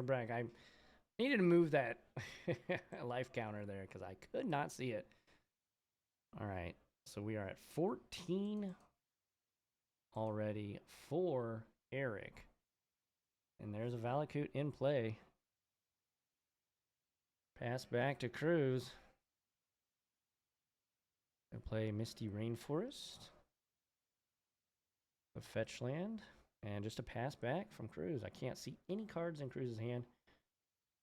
break. I needed to move that life counter there because I could not see it. All right, so we are at 14 already for Eric. And there's a Valakut in play. Pass back to Cruz. Gonna play Misty Rainforest. A fetch land. And just a pass back from Cruz. I can't see any cards in Cruz's hand.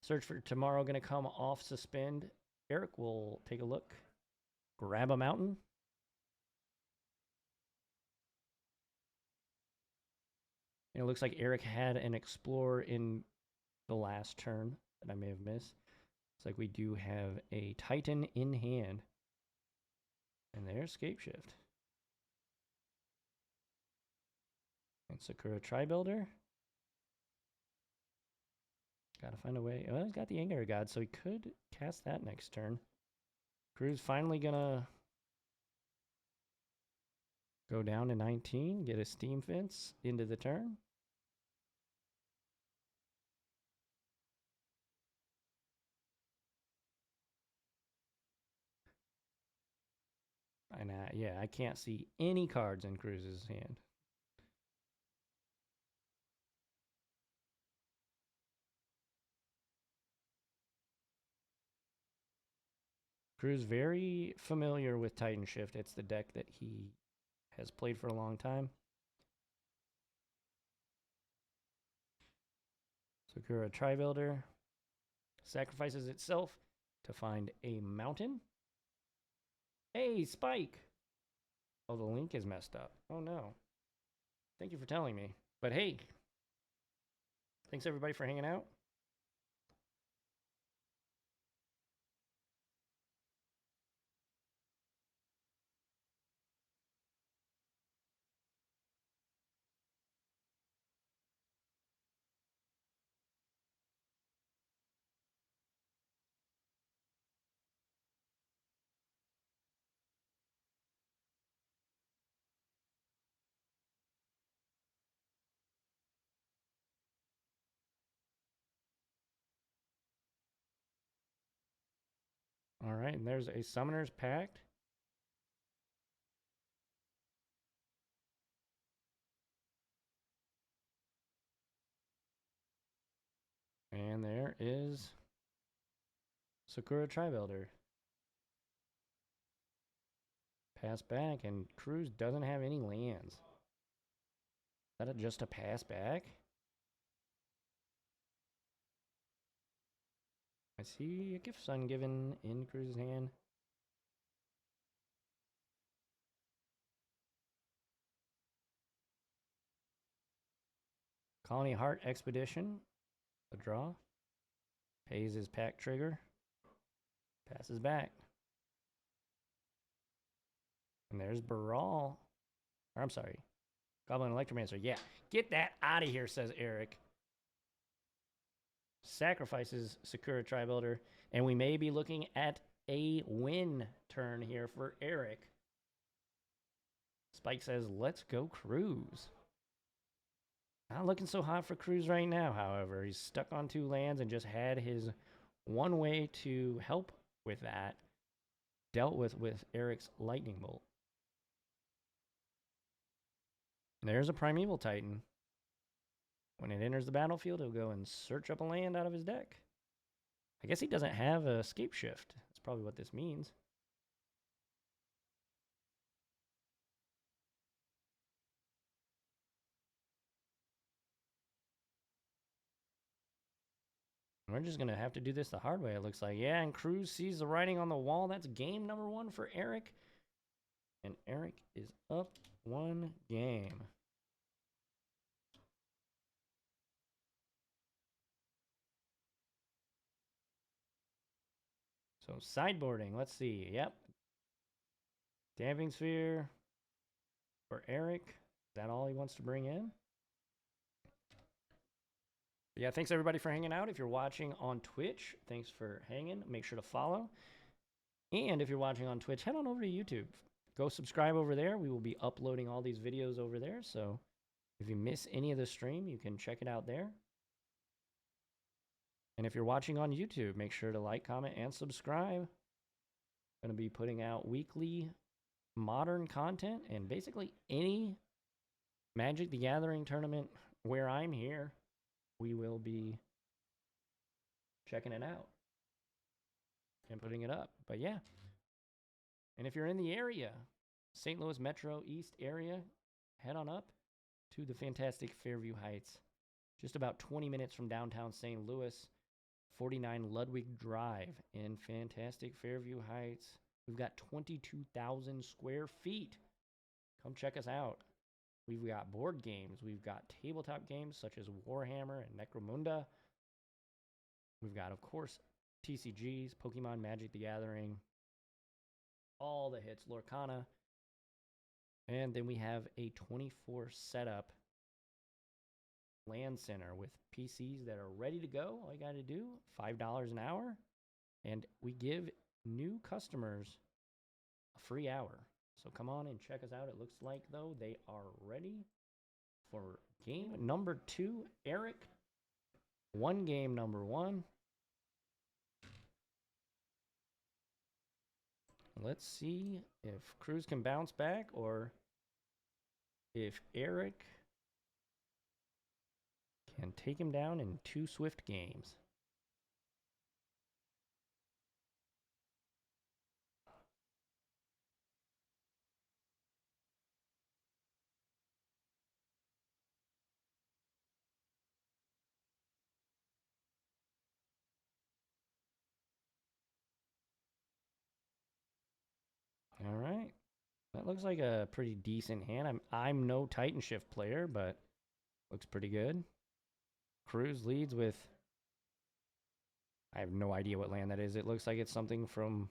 Search for Tomorrow gonna come off suspend. Eric will take a look. Grab a mountain. And it looks like Eric had an Explorer in the last turn that I may have missed. It's like we do have a Titan in hand. And there's Scapeshift. And Sakura Tri-Builder. Gotta find a way. Well, he's got the Anger God, so he could cast that next turn. Cruz finally gonna go down to 19, get a Steam Fence into the turn. And yeah, I can't see any cards in Cruz's hand. Cruz very familiar with Titan Shift. It's the deck that he has played for a long time. Sakura Tri-Builder sacrifices itself to find a mountain. Hey, Spike! Oh, the link is messed up. Oh, no. Thank you for telling me. But hey, thanks everybody for hanging out. All right, and there's a Summoner's Pact. And there is Sakura Tri-Builder. Pass back, and Cruz doesn't have any lands. Is that just a pass back? I see a Gift Sun given in Cruz's hand. Colony Heart Expedition. A draw. Pays his pack trigger. Passes back. And there's Baral. Or I'm sorry. Goblin Electromancer. Yeah. Get that out of here, says Eric. Sacrifices Sakura Tri-Builder. And we may be looking at a win turn here for Eric. Spike says, let's go Cruz. Not looking so hot for Cruz right now, however. He's stuck on 2 lands and just had his one way to help with that dealt with Eric's Lightning Bolt. And there's a Primeval Titan. When it enters the battlefield, he'll go and search up a land out of his deck. I guess he doesn't have a Escape Shift. That's probably what this means. We're just going to have to do this the hard way, it looks like. Yeah, and Cruz sees the writing on the wall. That's game number 1 for Eric. And Eric is up 1 game. So sideboarding, let's see. Yep. Damping Sphere for Eric. Is that all he wants to bring in? Yeah, thanks everybody for hanging out. If you're watching on Twitch, thanks for hanging. Make sure to follow. And if you're watching on Twitch, head on over to YouTube. Go subscribe over there. We will be uploading all these videos over there. So if you miss any of the stream, you can check it out there. And if you're watching on YouTube, make sure to like, comment, and subscribe. I'm going to be putting out weekly modern content and basically any Magic the Gathering tournament where I'm here, we will be checking it out and putting it up. But yeah. And if you're in the area, St. Louis Metro East area, head on up to the fantastic Fairview Heights. Just about 20 minutes from downtown St. Louis, 49 Ludwig Drive in fantastic Fairview Heights. We've got 22,000 square feet. Come check us out. We've got board games. We've got tabletop games such as Warhammer and Necromunda. We've got, of course, TCGs, Pokemon, Magic the Gathering, all the hits, Lorcana. And then we have a 24 setup LAN center with PCs that are ready to go. All you got to do, $5 an hour. And we give new customers a free hour. So come on and check us out. It looks like, though, they are ready for game number 2. Eric, one game number 1. Let's see if Cruz can bounce back or if Eric can take him down in 2 swift games. All right. That looks like a pretty decent hand. I'm no Titan Shift player, but looks pretty good. Cruz leads with... I have no idea what land that is. It looks like it's something from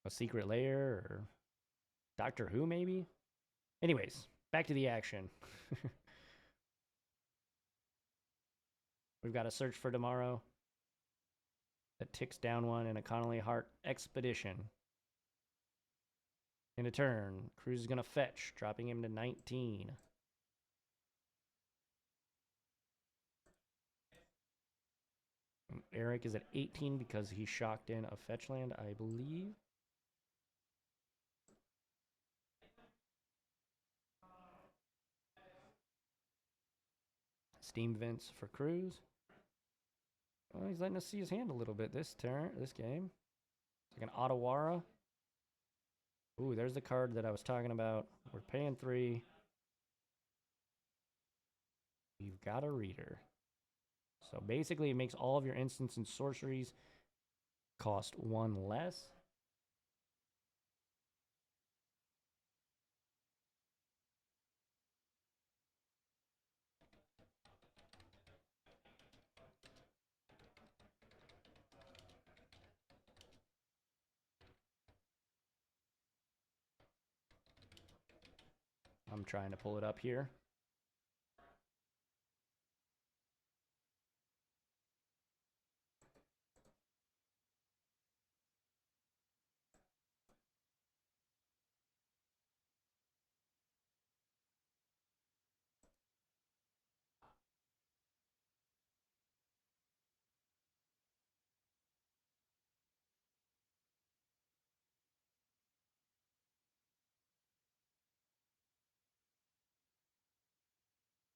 a Secret Lair or Doctor Who, maybe? Anyways, back to the action. We've got a Search for Tomorrow that ticks down one and a Connolly Hart Expedition. In a turn, Cruz is going to fetch, dropping him to 19. Eric is at 18 because he shocked in a fetch land, I believe. Steam Vents for Cruz. Well, he's letting us see his hand a little bit this game. It's like an Otawara. Ooh, there's the card that I was talking about. We're paying 3. You've got a reader. So basically, it makes all of your instants and sorceries cost 1 less. I'm trying to pull it up here.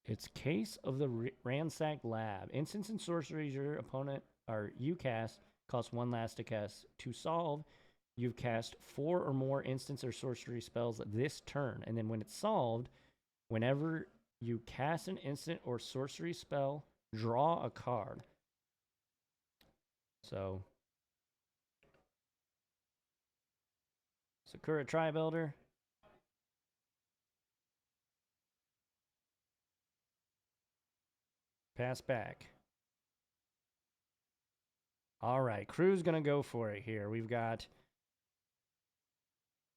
It's Case of the Ransacked Lab. Instants and sorceries your opponent or you cast cost 1 less to cast. To solve, you've cast 4 or more instants or sorcery spells this turn. And then when it's solved, whenever you cast an instant or sorcery spell, draw a card. So, Sakura Tri-Builder. Pass back. All right, Cruz going to go for it here. We've got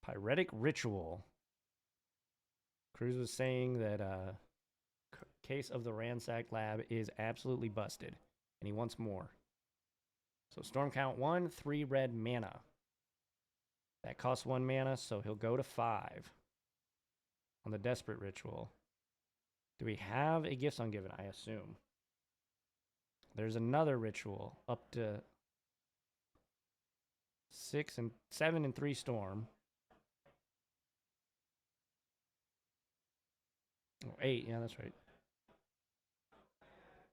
Pyretic Ritual. Cruz was saying that Case of the Ransacked Lab is absolutely busted, and he wants more. So Storm count 1, 3 red mana. That costs 1 mana, so he'll go to 5 on the Desperate Ritual. Do we have a Gifts Ungiven? I assume. There's another ritual up to 6 and 7 and 3 storm. Oh, 8, yeah, that's right.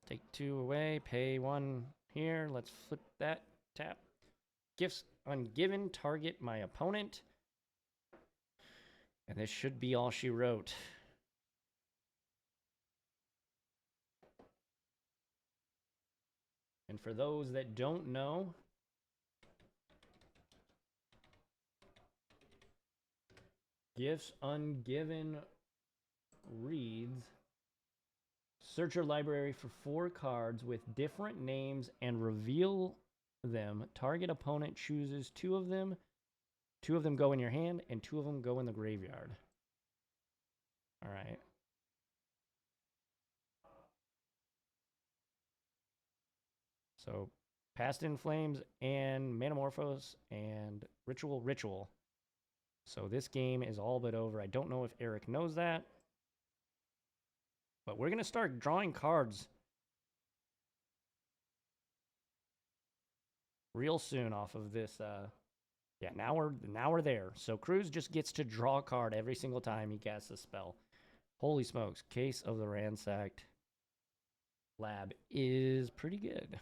Take 2 away, pay 1 here. Let's flip that. Tap. Gifts ungiven, target my opponent. And this should be all she wrote. And for those that don't know, gifts ungiven reads, search your library for 4 cards with different names and reveal them. Target opponent chooses 2 of them. 2 of them go in your hand, and 2 of them go in the graveyard. All right. So, Past in Flames and Manamorphose and Ritual. So this game is all but over. I don't know if Eric knows that. But we're going to start drawing cards real soon off of this. Yeah, now we're there. So Cruz just gets to draw a card every single time he casts a spell. Holy smokes. Case of the Ransacked Lab is pretty good.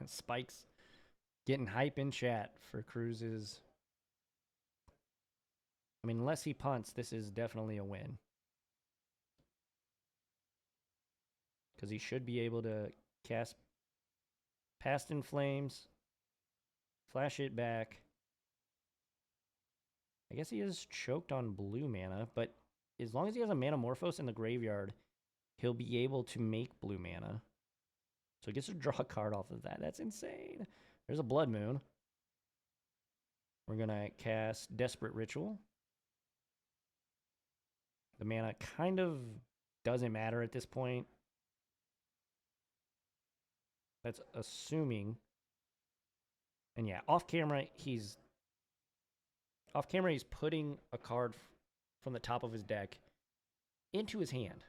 Spikes getting hype in chat for Cruz's. I mean, unless he punts, this is definitely a win. Because he should be able to cast Past in Flames, flash it back. I guess he is choked on blue mana, but as long as he has a Manamorphose in the graveyard, he'll be able to make blue mana. So he gets to draw a card off of that. That's insane. There's a Blood Moon. We're going to cast Desperate Ritual. The mana kind of doesn't matter at this point. That's assuming. And yeah, off camera, he's putting a card from the top of his deck into his hand,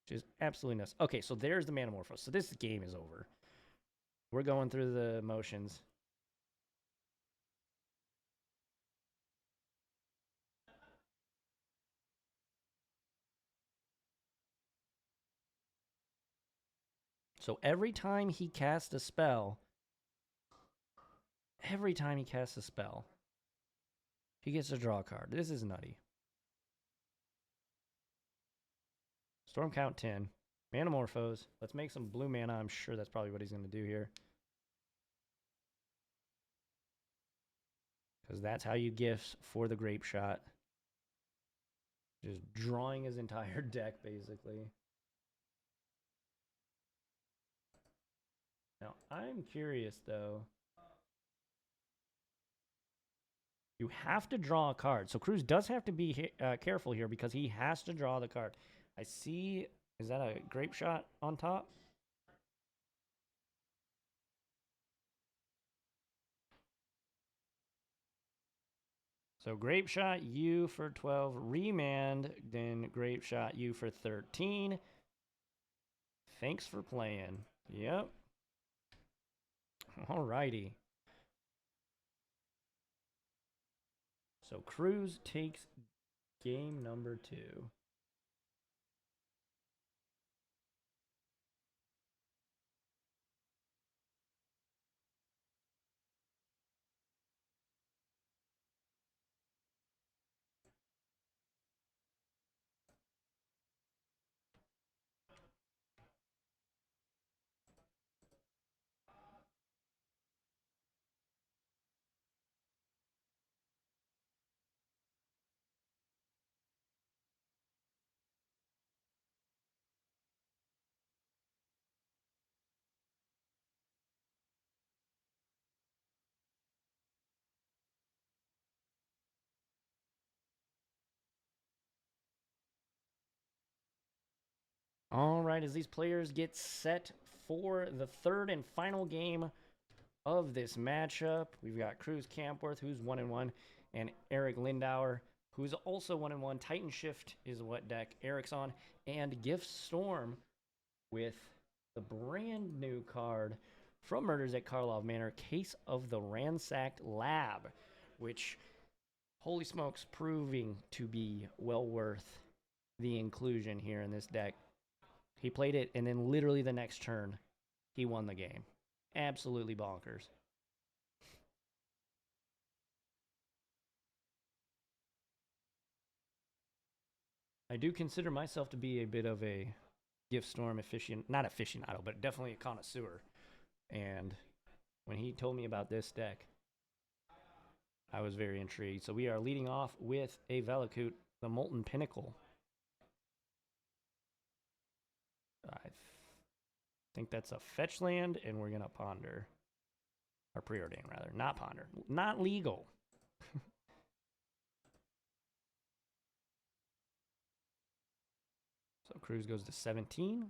which is absolutely nuts. Okay, so there's the Manamorphose. So this game is over. We're going through the motions. So every time he casts a spell, he gets to draw a card. This is nutty. Storm count 10. Manamorphose. Let's make some blue mana. I'm sure that's probably what he's going to do here. Because that's how you gifts for the Grape Shot. Just drawing his entire deck, basically. Now, I'm curious, though. You have to draw a card. So Cruz does have to be careful here because he has to draw the card. I see. Is that a Grape Shot on top? So Grape Shot you for 12. Remand. Then Grape Shot you for 13. Thanks for playing. Yep. Alrighty. So Cruz takes game number 2. All right, as these players get set for the third and final game of this matchup. We've got Cruz Kampwerth, who's 1-1, and Eric Lindauer, who's also 1-1. Titan Shift is what deck Eric's on, and Gift Storm with the brand new card from Murders at Karlov Manor, Case of the Ransacked Lab, which, holy smokes, proving to be well worth the inclusion here in this deck. He played it, and then literally the next turn, he won the game. Absolutely bonkers. I do consider myself to be a bit of a Gift Storm not aficionado, but definitely a connoisseur. And when he told me about this deck, I was very intrigued. So we are leading off with a Valakut, the Molten Pinnacle. I think that's a fetch land, and we're going to ponder. Or preordain, rather. Not ponder. Not legal. So Cruz goes to 17.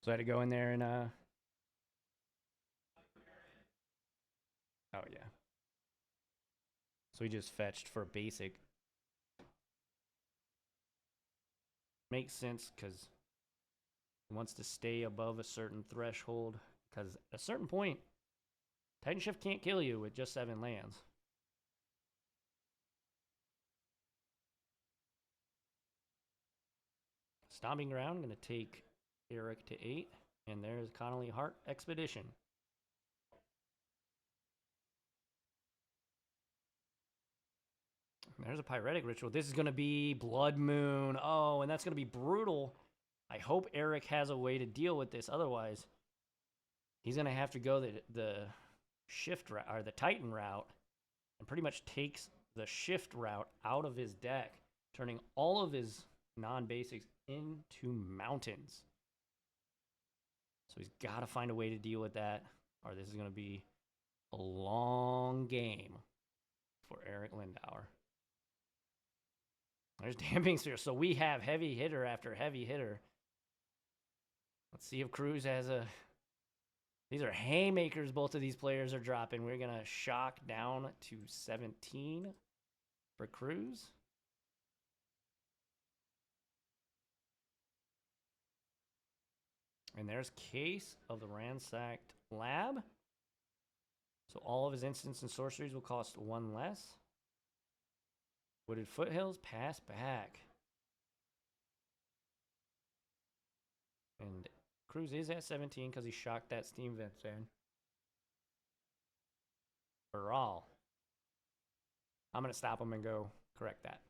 So I had to go in there and, oh, yeah. So he just fetched for basic. Makes sense, because he wants to stay above a certain threshold, because at a certain point, Titan Shift can't kill you with just 7 lands. Stomping Ground, going to take Eric to 8. And there's Connolly Heart Expedition. There's a Pyretic Ritual. This is going to be Blood Moon. Oh, and that's going to be brutal. I hope Eric has a way to deal with this. Otherwise, he's going to have to go the shift route, or the Titan route, and pretty much takes the shift route out of his deck, turning all of his non-basics into mountains. So he's got to find a way to deal with that, or this is going to be a long game for Eric Lindauer. There's Damping Sphere. So we have heavy hitter after heavy hitter. Let's see if Cruz has a... These are haymakers both of these players are dropping. We're going to shock down to 17 for Cruz. And there's Case of the Ransacked Lab. So all of his instants and sorceries will cost 1 less. Wooded Foothills, pass back. And Cruz is at 17 because he shocked that Steam Vent in. For all. I'm going to stop him and go correct that.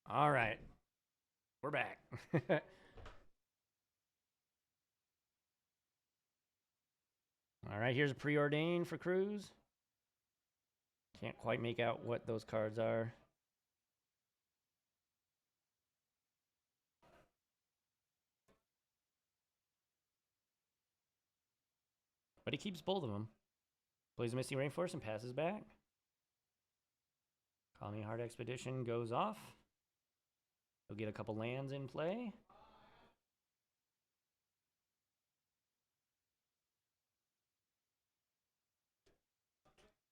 All right. We're back. All right, here's a preordain for Cruz. Can't quite make out what those cards are. But he keeps both of them. Plays a Misty Rainforest and passes back. Colony Heart Expedition goes off. He'll get a couple lands in play.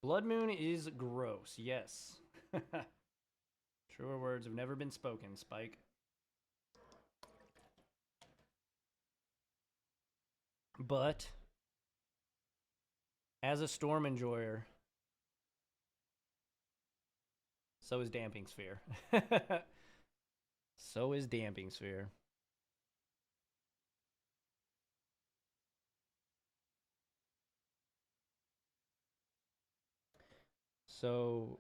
Blood Moon is gross, yes. Truer words have never been spoken, Spike. But as a Storm enjoyer, So is Damping Sphere. So is Damping Sphere. So,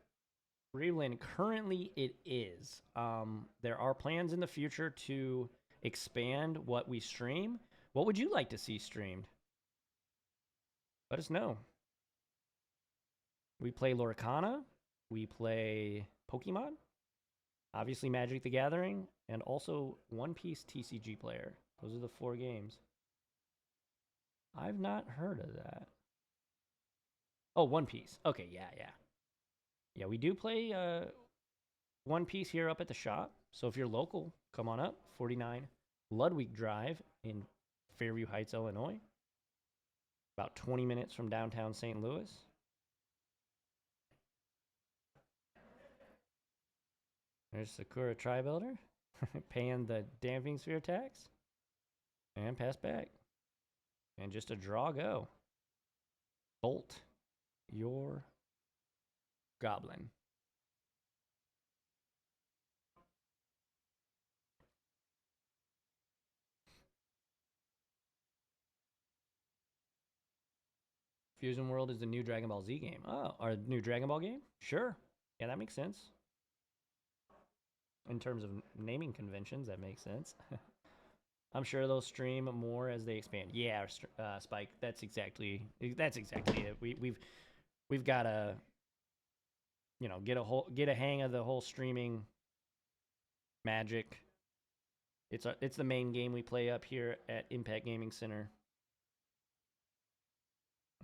Reeland, currently it is. There are plans in the future to expand what we stream. What would you like to see streamed? Let us know. We play Lorcana. We play Pokemon. Obviously Magic the Gathering. And also One Piece TCG Player. Those are the 4 games. I've not heard of that. Oh, One Piece. Okay, yeah. Yeah, we do play One Piece here up at the shop. So if you're local, come on up. 49 Ludwig Drive in Fairview Heights, Illinois. About 20 minutes from downtown St. Louis. There's Sakura Tri-Builder. Paying the Damping Sphere tax. And pass back. And just a draw go. Bolt your goblin. Fusion World is the new Dragon Ball Z game. Oh, our new Dragon Ball game? Sure. Yeah, that makes sense. In terms of naming conventions, that makes sense. I'm sure they'll stream more as they expand. Yeah, Spike. That's exactly it. We've got to, get a hang of the whole streaming magic. It's the main game we play up here at Impact Gaming Center.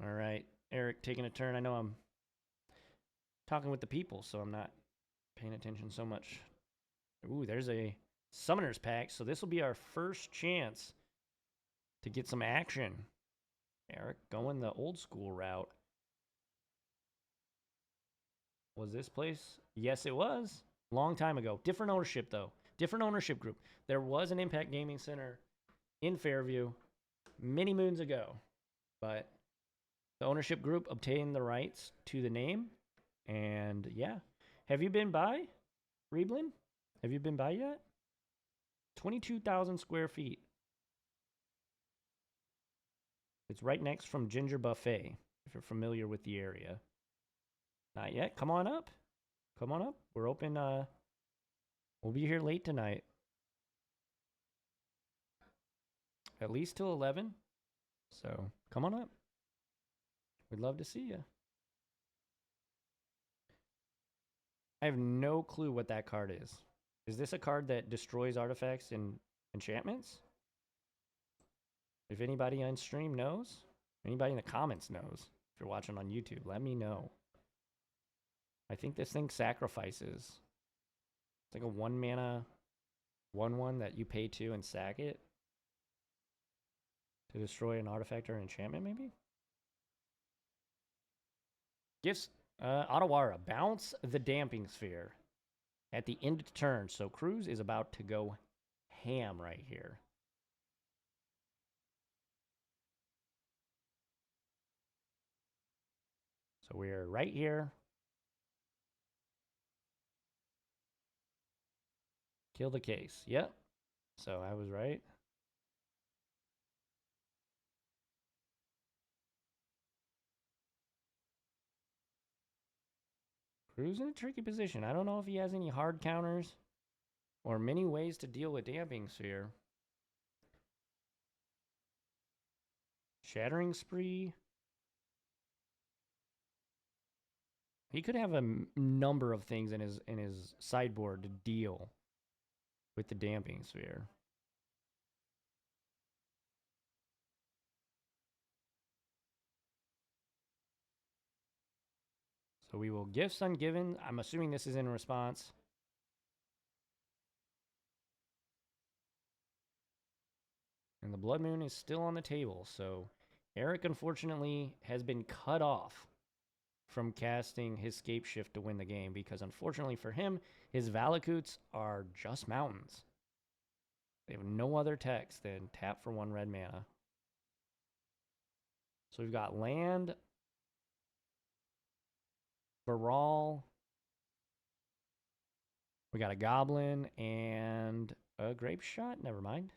All right, Eric, taking a turn. I know I'm talking with the people, so I'm not paying attention so much. Ooh, there's a Summoners pack, so this will be our first chance to get some action. Eric going the old school route. Was this place? Yes, it was. Long time ago. Different ownership, though. Different ownership group. There was an Impact Gaming Center in Fairview many moons ago, but the ownership group obtained the rights to the name, and yeah. Have you been by, Reeblin? Have you been by yet? 22,000 square feet. It's right next from Ginger Buffet, if you're familiar with the area. Not yet. Come on up. Come on up. We're open. We'll be here late tonight. At least till 11. So come on up. We'd love to see you. I have no clue what that card is. Is this a card that destroys artifacts and enchantments? If anybody on stream knows, anybody in the comments knows, if you're watching on YouTube, let me know. I think this thing sacrifices. It's like a 1 mana 1/1 that you pay 2 and sack it to destroy an artifact or an enchantment, maybe? Gifts, Otawara, bounce the Damping Sphere at the end of turn. So Cruz is about to go ham right here. So we're right here. Kill the case. Yep. So I was right. Cruz in a tricky position. I don't know if he has any hard counters or many ways to deal with Damping Sphere. Shattering Spree. He could have a number of things in his sideboard to deal with the Damping Sphere. So we will Gifts Ungiven. I'm assuming this is in response. And the Blood Moon is still on the table. So Eric, unfortunately, has been cut off from casting his Scape Shift to win the game because, unfortunately for him, his Valakutes are just mountains. They have no other text than tap for 1 red mana. So we've got land, Baral, We got a goblin and a grape shot. Never mind.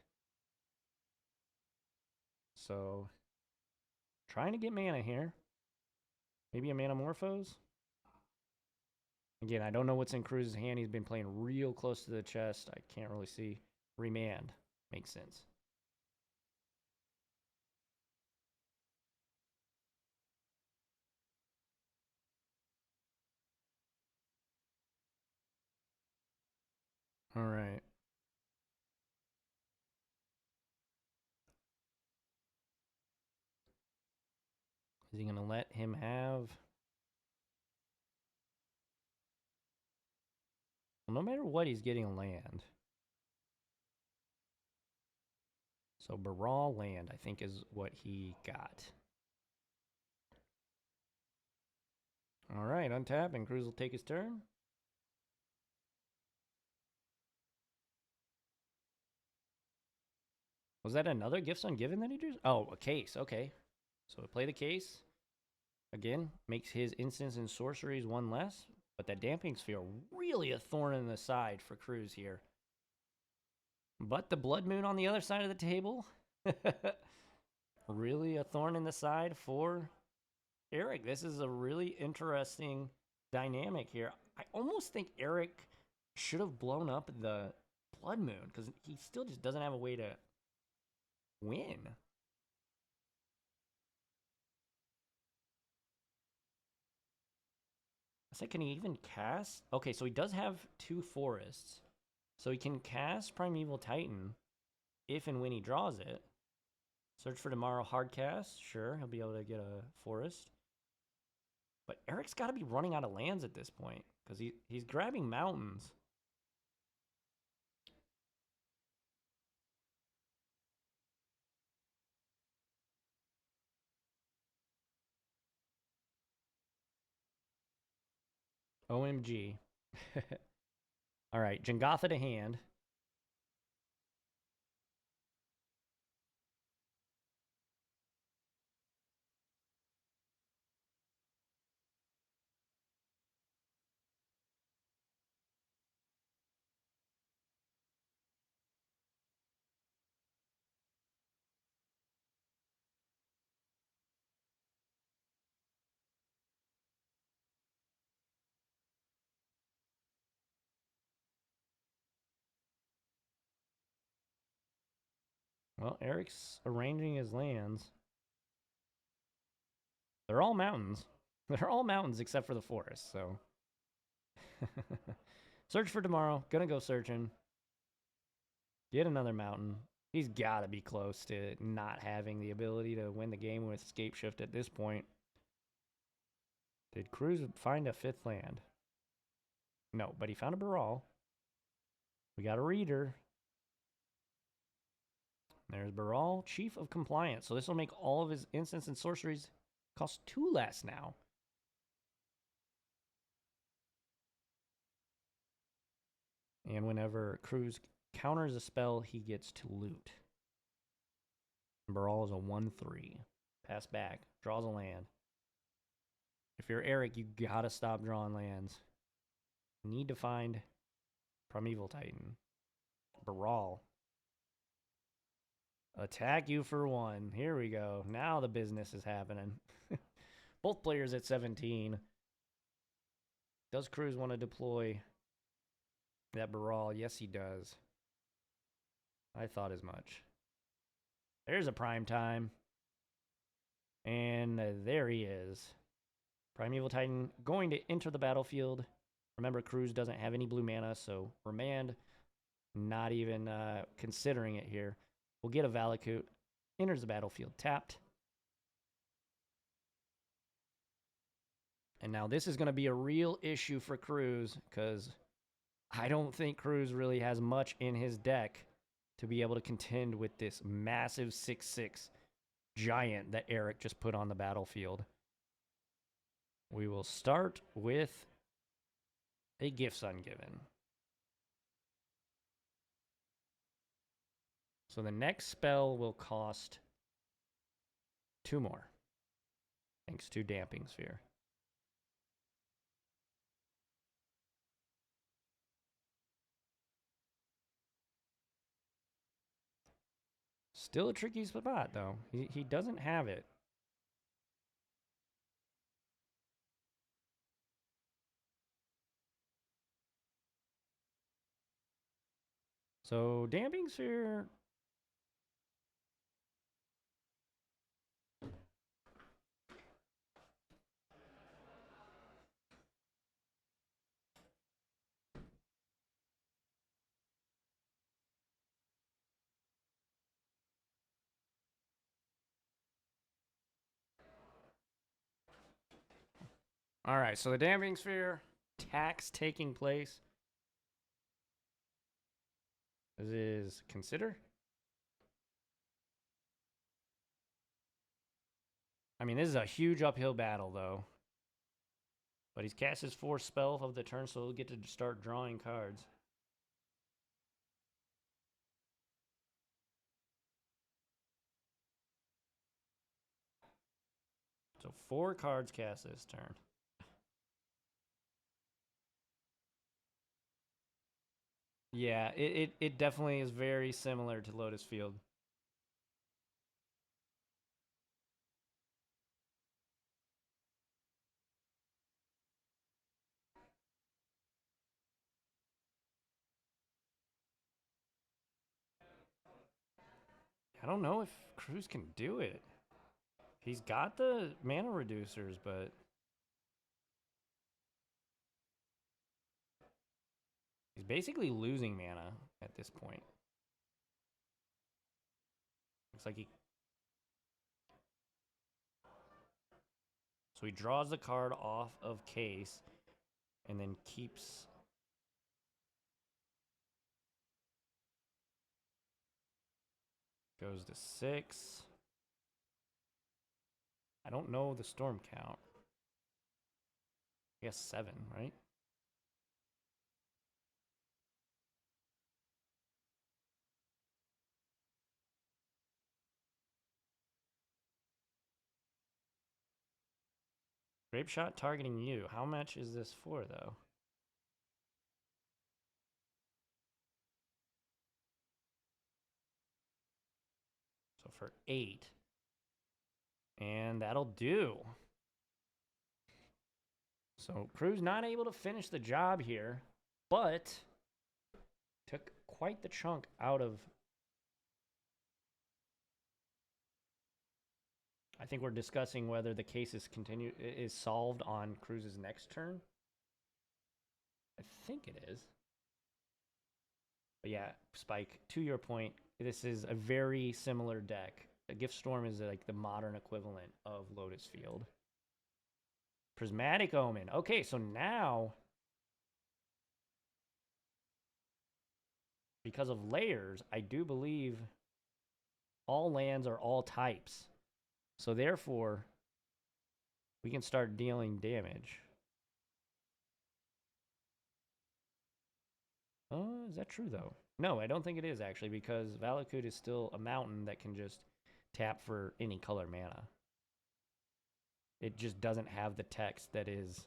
So, trying to get mana here. Maybe a Manamorphose? Again, I don't know what's in Cruz's hand. He's been playing real close to the chest. I can't really see. Remand. Makes sense. All right. Is he going to let him have... Well, no matter what, he's getting a land. So Baral land, I think, is what he got. All right, untap, and Cruz will take his turn. Was that another Gifts Ungiven that he drew? Oh, a case. Okay. So play the case. Again, makes his instants and sorceries one less. But that Damping Sphere, really a thorn in the side for Cruz here. But the Blood Moon on the other side of the table. Really a thorn in the side for Eric. This is a really interesting dynamic here. I almost think Eric should have blown up the Blood Moon because he still just doesn't have a way to win. I said, can he even cast? Okay, so he does have 2 forests. So he can cast Primeval Titan if and when he draws it. Search for Tomorrow, hard cast. Sure, he'll be able to get a forest. But Eric's got to be running out of lands at this point because he's grabbing mountains. OMG. All right, Jengatha to hand. Well, Eric's arranging his lands. They're all mountains. They're all mountains except for the forest, so. Search for Tomorrow. Gonna go searching. Get another mountain. He's got to be close to not having the ability to win the game with Scape Shift at this point. Did Cruz find a 5th land? No, but he found a Baral. We got a reader. There's Baral, Chief of Compliance. So this will make all of his instants and sorceries cost 2 less now. And whenever Cruz counters a spell, he gets to loot. Baral is a 1/3. Pass back. Draws a land. If you're Eric, you gotta stop drawing lands. Need to find Primeval Titan. Baral. Attack you for 1. Here we go. Now the business is happening. Both players at 17. Does Cruz want to deploy that Baral? Yes, he does. I thought as much. There's a prime time. And there he is. Primeval Titan going to enter the battlefield. Remember, Cruz doesn't have any blue mana, so Remand, not even considering it here. We'll get a Valakut. Enters the battlefield tapped. And now this is going to be a real issue for Cruz because I don't think Cruz really has much in his deck to be able to contend with this massive 6/6 giant that Eric just put on the battlefield. We will start with a Gifts Ungiven. So the next spell will cost 2 more, thanks to Damping Sphere. Still a tricky spot, though. He doesn't have it. So, Damping Sphere. All right, so the Damping Sphere, tax taking place. This is Consider. I mean, this is a huge uphill battle, though. But he's cast his 4th spell of the turn, so he'll get to start drawing cards. So 4 cards cast this turn. Yeah, it definitely is very similar to Lotus Field. I don't know if Cruz can do it. He's got the mana reducers, but he's basically losing mana at this point. Looks like he... So he draws the card off of case and then keeps... Goes to 6. I don't know the storm count. I guess 7, right? Grape shot targeting you. How much is this for, though? So for 8. And that'll do. So Cruz not able to finish the job here, but took quite the chunk out of... I think we're discussing whether the case is solved on Cruz's next turn. I think it is. But yeah, Spike, to your point, this is a very similar deck. A Gift Storm is like the modern equivalent of Lotus Field. Prismatic Omen. Okay, so now, because of layers, I do believe all lands are all types. So therefore, we can start dealing damage. Is that true, though? No, I don't think it is, actually, because Valakut is still a mountain that can just tap for any color mana. It just doesn't have the text that is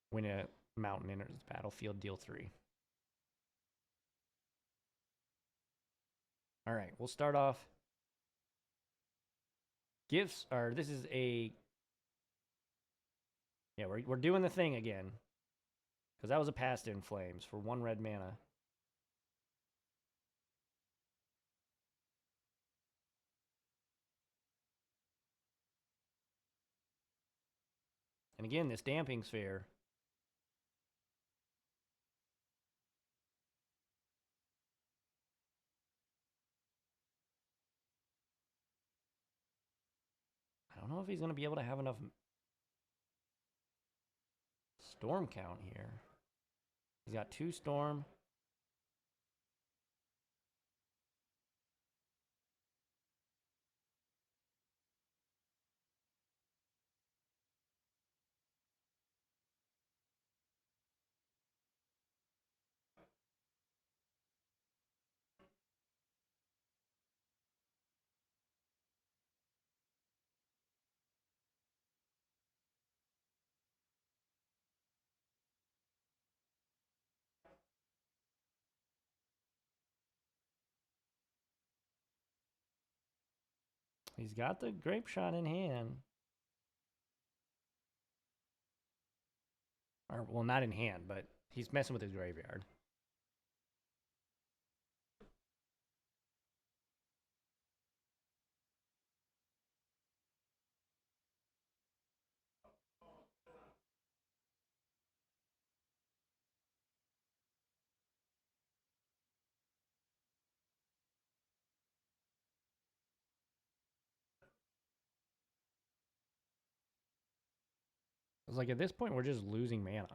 when a mountain enters the battlefield, deal 3. All right, we'll start off. Gifts are, this is a... Yeah, we're doing the thing again. Because that was a Past in Flames for 1 red mana. And again, this Damping Sphere. I don't know if he's going to be able to have enough storm count here. He's got 2 storm. He's got the grape shot in hand. Or, well, not in hand, but he's messing with his graveyard. It's like at this point, we're just losing mana.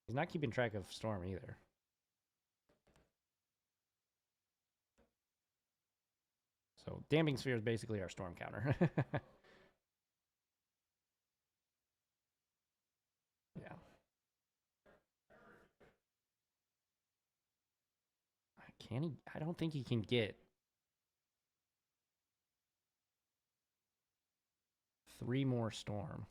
He's not keeping track of Storm either. So Damping Sphere is basically our Storm counter. Yeah. Can he? I don't think he can get 3 more Storm.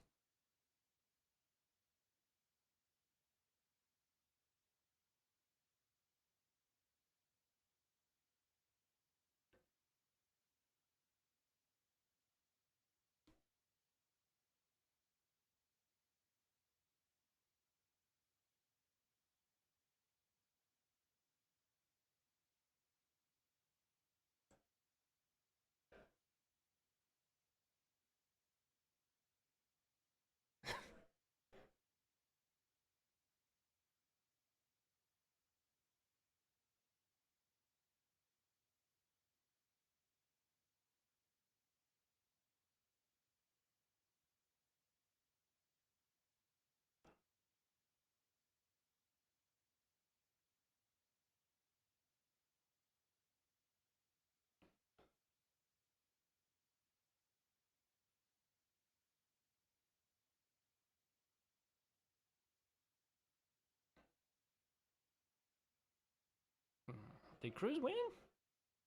Did Cruz win?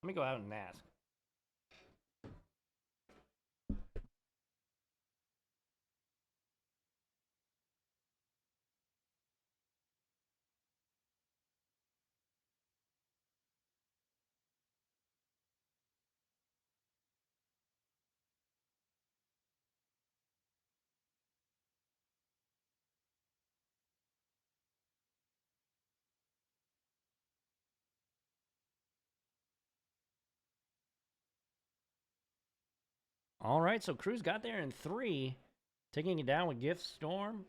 Let me go out and ask. All right, so Cruz got there in 3, taking it down with Gift Storm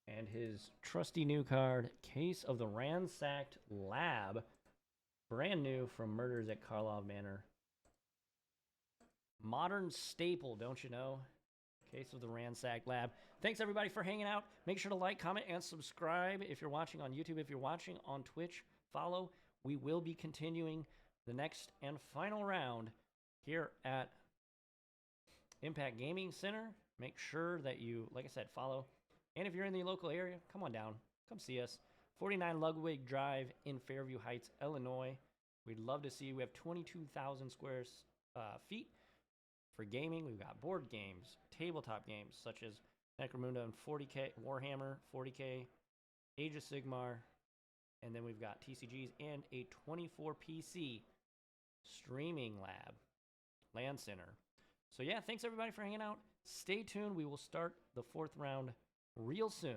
and his trusty new card, Case of the Ransacked Lab. Brand new from Murders at Karlov Manor. Modern staple, don't you know? Case of the Ransacked Lab. Thanks, everybody, for hanging out. Make sure to like, comment, and subscribe if you're watching on YouTube. If you're watching on Twitch, follow. We will be continuing the next and final round here at Impact Gaming Center. Make sure that you, like I said, follow. And if you're in the local area, come on down. Come see us. 49 Ludwig Drive in Fairview Heights, Illinois. We'd love to see you. We have 22,000 square feet for gaming. We've got board games, tabletop games such as Necromunda and 40K, Warhammer, 40K, Age of Sigmar, and then we've got TCGs and a 24 PC streaming lab, LAN Center. So yeah, thanks everybody for hanging out. Stay tuned. We will start the 4th round real soon.